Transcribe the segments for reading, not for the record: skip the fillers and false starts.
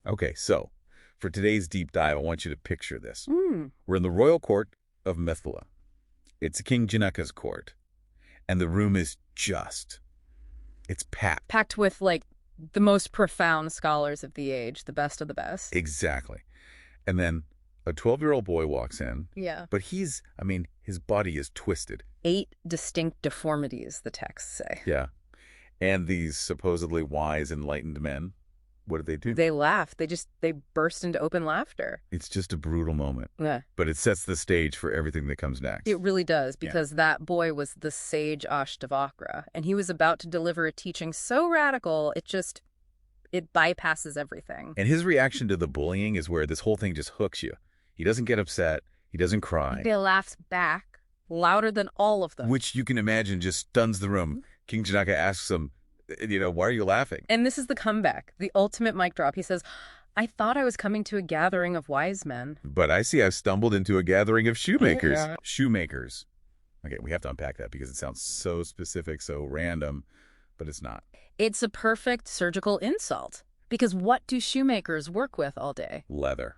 Okay, so for today's deep dive, I want you to picture this. Mm. We're in the royal court of Mithila. It's King Janaka's court. And the room is it's packed. Packed with, like, the most profound scholars of the age, the best of the best. Exactly. And then a 12-year-old boy walks in. Yeah. But his body is twisted. 8 distinct deformities, the texts say. Yeah. And these supposedly wise, enlightened men, what do? They laugh. They burst into open laughter. It's just a brutal moment. Yeah. But it sets the stage for everything that comes next. It really does, because that boy was the sage Ashtavakra, and he was about to deliver a teaching so radical, it bypasses everything. And his reaction to the bullying is where this whole thing just hooks you. He doesn't get upset. He doesn't cry. He laughs back, louder than all of them. Which you can imagine just stuns the room. King Janaka asks him, why are you laughing? And this is the comeback, the ultimate mic drop. He says, I thought I was coming to a gathering of wise men. But I see I've stumbled into a gathering of shoemakers. Yeah. Shoemakers. Okay, we have to unpack that because it sounds so specific, so random, but it's not. It's a perfect surgical insult. Because what do shoemakers work with all day? Leather.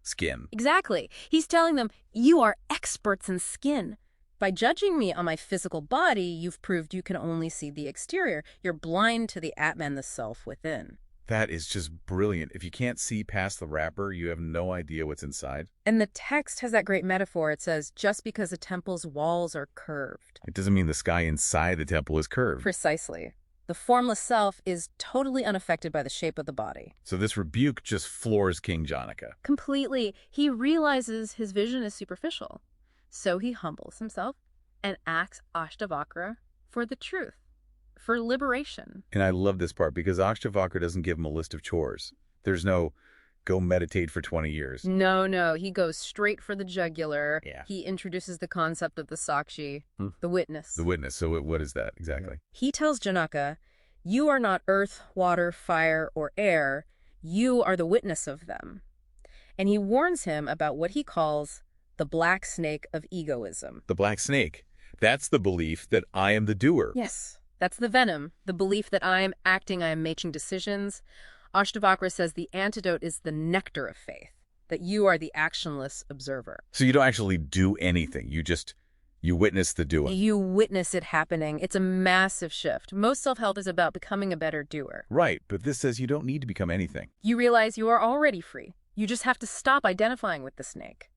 Skin. Exactly. He's telling them, you are experts in skin. By judging me on my physical body, you've proved you can only see the exterior. You're blind to the Atman, the self within. That is just brilliant. If you can't see past the wrapper, you have no idea what's inside. And the text has that great metaphor. It says, just because a temple's walls are curved. It doesn't mean the sky inside the temple is curved. Precisely. The formless self is totally unaffected by the shape of the body. So this rebuke just floors King Janaka. Completely. He realizes his vision is superficial. So he humbles himself and asks Ashtavakra for the truth, for liberation. And I love this part because Ashtavakra doesn't give him a list of chores. There's no go meditate for 20 years. No. He goes straight for the jugular. Yeah. He introduces the concept of the Sakshi, the witness. The witness. So what is that exactly? He tells Janaka, you are not earth, water, fire, or air. You are the witness of them. And he warns him about what he calls the black snake of egoism. The black snake. That's the belief that I am the doer. Yes, that's the venom, the belief that I am acting, I am making decisions. Ashtavakra says the antidote is the nectar of faith, that you are the actionless observer. So you don't actually do anything. You witness the doing. You witness it happening. It's a massive shift. Most self-help is about becoming a better doer. Right, but this says you don't need to become anything. You realize you are already free. You just have to stop identifying with the snake.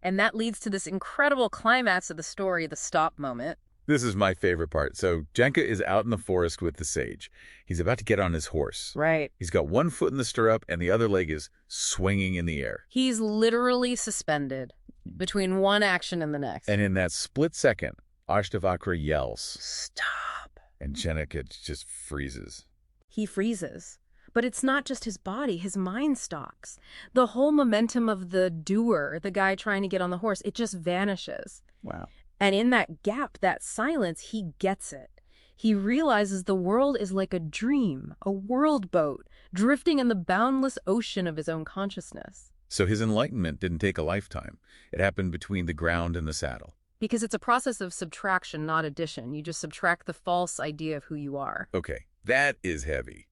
And that leads to this incredible climax of the story, the stop moment. This is my favorite part. So Janaka is out in the forest with the sage. He's about to get on his horse. Right. He's got one foot in the stirrup and the other leg is swinging in the air. He's literally suspended between one action and the next. And in that split second, Ashtavakra yells, stop. And Janaka just freezes. He freezes. But it's not just his body, his mind stops. The whole momentum of the doer, the guy trying to get on the horse, it just vanishes. Wow. And in that gap, that silence, he gets it. He realizes the world is like a dream, a world boat, drifting in the boundless ocean of his own consciousness. So his enlightenment didn't take a lifetime. It happened between the ground and the saddle. Because it's a process of subtraction, not addition. You just subtract the false idea of who you are. Okay, that is heavy.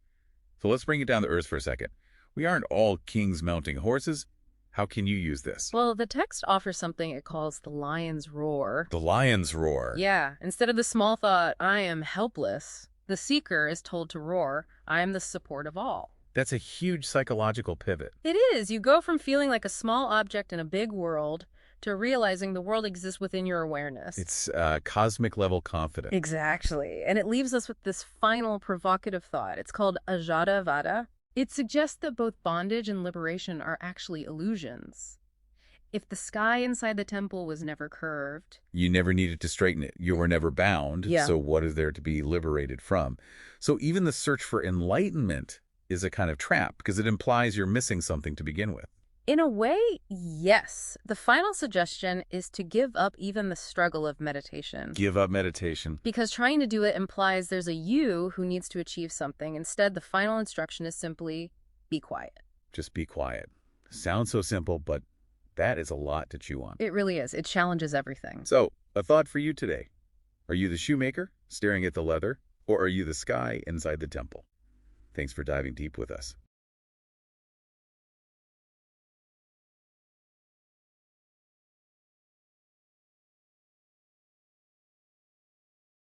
So let's bring it down to earth for a second. We aren't all kings mounting horses. How can you use this? Well, the text offers something it calls the lion's roar. The lion's roar. Yeah. Instead of the small thought, I am helpless, the seeker is told to roar, I am the support of all. That's a huge psychological pivot. It is. You go from feeling like a small object in a big world to realizing the world exists within your awareness. It's cosmic level confidence. Exactly. And it leaves us with this final provocative thought. It's called Ajata Vada. It suggests that both bondage and liberation are actually illusions. If the sky inside the temple was never curved... You never needed to straighten it. You were never bound. Yeah. So what is there to be liberated from? So even the search for enlightenment is a kind of trap because it implies you're missing something to begin with. In a way, yes. The final suggestion is to give up even the struggle of meditation. Give up meditation. Because trying to do it implies there's a you who needs to achieve something. Instead, the final instruction is simply be quiet. Just be quiet. Sounds so simple, but that is a lot to chew on. It really is. It challenges everything. So, a thought for you today. Are you the shoemaker staring at the leather, or are you the sky inside the temple? Thanks for diving deep with us.